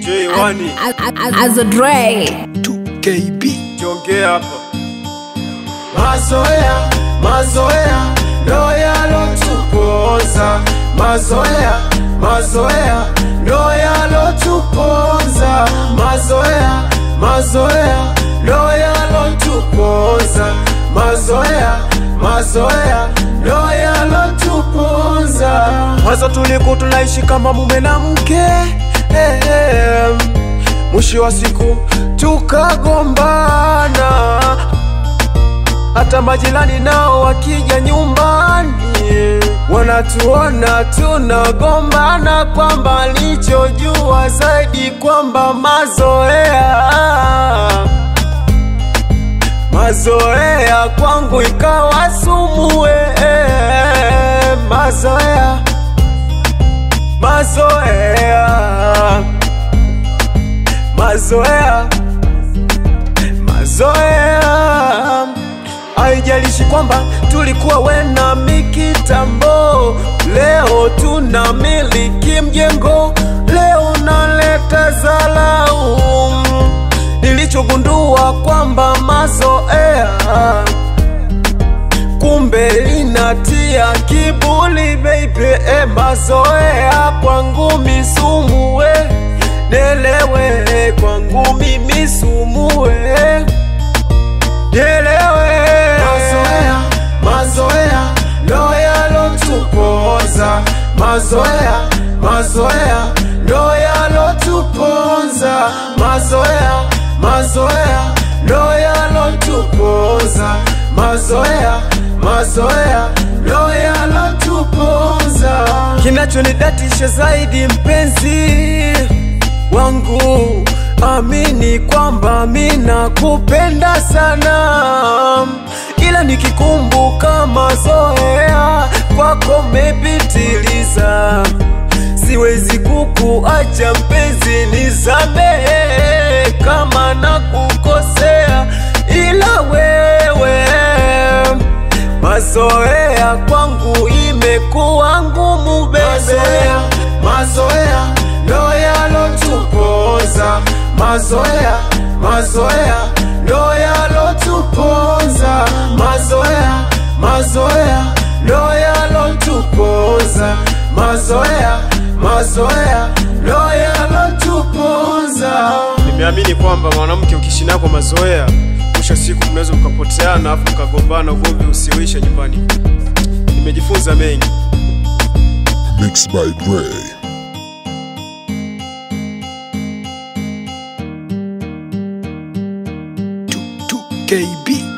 J1 as a Dre 2KB jongea hapa. Mazoea, mazoea, ndo yalotuponza. Mazoea, mazoea, ndo yalotuponza. Mazoea, mazoea, ndo yalotuponza. Mazoea, mazoea, ndo yalotuponza. Mwanzo tulikuwa tunaishi kama mume na mke, mwisho wa siku tukagombana. Hata majirani nao wakija nyumbani wanatuona tunagombana, kwamba nilichojua zaidi kwamba mazoea kwangu ikawa sumu. Mazoea, mazoea, mazoea, mazoea. Haijalishi kwamba tulikuwa wena mikitambo, leo tunamiliki mjengo, leo naleta zalau. Nilichogundua kwamba mazoea kumbe linatia kiburi baby. Mazoea kwangu misumu, nelewe kwangu mimi sumu, nelewe. Mazoea, mazoea, ndo yalotuponza. Mazoea, mazoea, ndo yalotuponza. Mazoea, mazoea, ndo yalotuponza. Mazoea, mazoea, ndo yalotuponza. Kinachonidatisha zaidi mpenzi wangu, amini kwamba mina kupenda sana, ila nikikumbuka mazoea kwako mepitiliza. Siwezi kukuacha mpenzi, nisamehe kama nakukosea, ila wewe mazoea kwangu imekuwa ngumu bebe. Mazoea, mazoea, ndo yalotuponza. Mazoea, mazoea, ndo yalotuponza. Mazoea, mazoea, ndo yalotuponza. Mazoea, mazoea, ndo yalotuponza. Nimeamini kwamba mwanamke ukiishi naye kwa mazoea, mwisho siku mnaweza mkapoteana afu mkagombana, ugomvi usiishe nyumbani. Nimejifunza mengi. Mixed by Dre 2KB